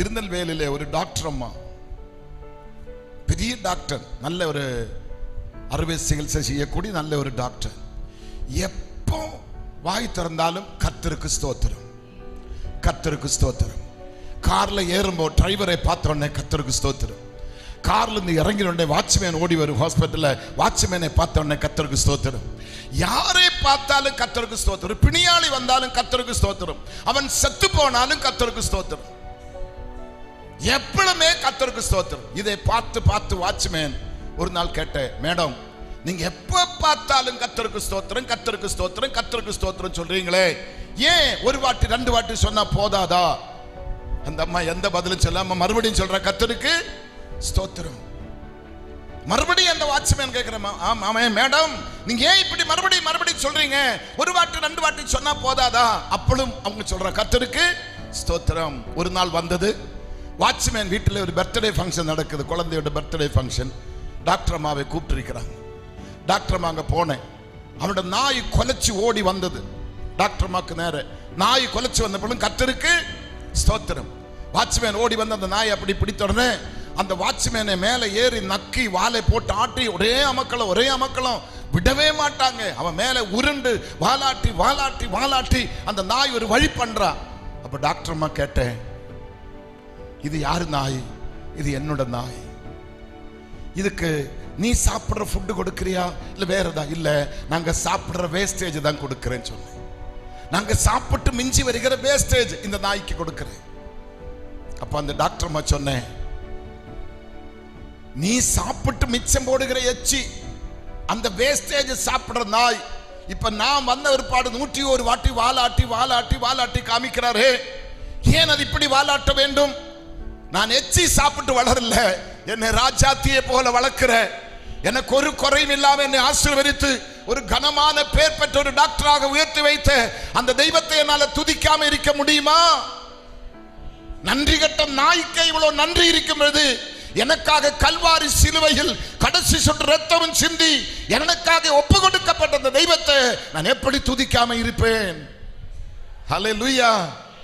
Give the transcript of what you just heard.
திருநெல்வேலியிலே ஒரு டாக்டர் அம்மா, பெரிய டாக்டர், நல்ல ஒரு அறுவை சிகிச்சை செய்யக்கூடிய நல்ல ஒரு டாக்டர். எப்போ வாய் திறந்தாலும் கர்த்தருக்கு ஸ்தோத்திரம், கர்த்தருக்கு ஸ்தோத்திரம். கார்ல ஏறும்போது டிரைவரை பார்த்த உடனே கர்த்தருக்கு ஸ்தோத்திரம். கார்ல இருந்து இறங்கின உடனே வாட்ச்மேன் ஓடி வரும், ஹாஸ்பிட்டல்ல வாட்ச்மேனை பார்த்த உடனே கர்த்தருக்கு ஸ்தோத்திரம். யாரை பார்த்தாலும் கர்த்தருக்கு ஸ்தோத்திரம். பிணியாளி வந்தாலும் கர்த்தருக்கு ஸ்தோத்திரம். அவன் செத்து போனாலும் கர்த்தருக்கு ஸ்தோத்திரம். எப்பவுமே கர்த்தருக்கு ஸ்தோத்திரம். இதை பார்த்து பார்த்து வாட்ச்மேன் ஒரு நாள் கேட்டேன், மேடம் நீங்க எப்ப பார்த்தாலும் கர்த்தருக்கு ஸ்தோத்திரம், கர்த்தருக்கு ஸ்தோத்திரம், கர்த்தருக்கு ஸ்தோத்திரம் சொல்றீங்களே, ஏன் ஒரு வாட்டி 2 வாட்டி சொன்னா போதாதா? அந்த அம்மா எந்த பதிலும் சொல்லாம மறுபடியும் சொல்ற, கர்த்தருக்கு ஸ்தோத்திரம். மறுபடியும் அந்த வாட்ச்மேன் கேட்கிறேன், ஆமா மேடம் நீங்க ஏன் இப்படி மறுபடியும் சொல்றீங்க, ஒரு வாட்டி 2 வாட்டி சொன்னா போதாதா? அப்பளும் அவங்க சொல்ற, கர்த்தருக்கு ஸ்தோத்திரம். ஒரு நாள் வந்தது, வாட்ச்மேன் வீட்டில் ஒரு பர்த்டே ஃபங்க்ஷன் நடக்குது, குழந்தையோட பர்த்டே ஃபங்க்ஷன். டாக்டர் அம்மாவை கூப்பிட்டுருக்கிறாங்க. டாக்டர் அம்மா அங்கே போனேன். அவனோட நாய் கொலைச்சு ஓடி வந்தது. டாக்டர் அம்மாக்கு நேர நாய் கொலைச்சு வந்த பொழுது கர்த்தருக்கு ஸ்தோத்திரம். வாட்ச்மேன் ஓடி வந்து அந்த நாயை அப்படி பிடித்த உடனே அந்த வாட்ச்மேனை மேலே ஏறி நக்கி வாலை போட்டு ஆட்டி ஒரே அமக்களம் விடவே மாட்டாங்க. அவன் மேலே உருண்டு வாலாட்டி அந்த நாய் ஒரு வழி பண்றா. அப்ப டாக்டர் அம்மா கேட்டேன், இது யாரு நாய்? இது என்னோட நாய். இதுக்கு நீ சாப்பிடுற ஃபுட்டு கொடுக்கறியா இல்ல வேற ஏதாவது? இல்ல, நாங்க சாப்பிடுற வேஸ்டேஜ் தான் கொடுக்கிறேன்னு சொன்னேன். நாங்க சாப்பிட்டு மிஞ்சி வருகிற வேஸ்டேஜ் இந்த நாய்க்கு கொடுக்கிறேன். அப்ப அந்த டாக்டர் அம்மா சொன்னேன், நீ சாப்பிட்டு மிச்சம் போடுகிற எச்சி அந்த வேஸ்டேஜ் சாப்பிடுற நாய் இப்ப நான் வந்த ஒரு பாடு 101 வாட்டி வாலாட்டி காமிக்கிறாரு. ஏன் அது இப்படி வாலாட்ட வேண்டும்? நான் எச்சி சாப்பிட்டு வளரல, என்னை ராஜாத்தியை போல வளர்க்கிற, எனக்கு ஒரு குறையும் இல்லாம என்னை ஆசீர்வதித்து ஒரு கனமான பேர் பெற்ற ஒரு டாக்டராக உயர்த்தி வைத்த அந்த தெய்வத்தை என்னால துதிக்காம இருக்க முடியுமா? நன்றி கட்ட நாய்க்கு இவ்வளவு நன்றி இருக்கும் பொழுது, எனக்காக கல்வாரி சிலுவையில் கடைசி சொட்டு ரத்தமும் சிந்தி எனக்காக ஒப்பு கொடுக்கப்பட்ட அந்த தெய்வத்தை நான் எப்படி துதிக்காம இருப்பேன்? ஹல்லேலூயா.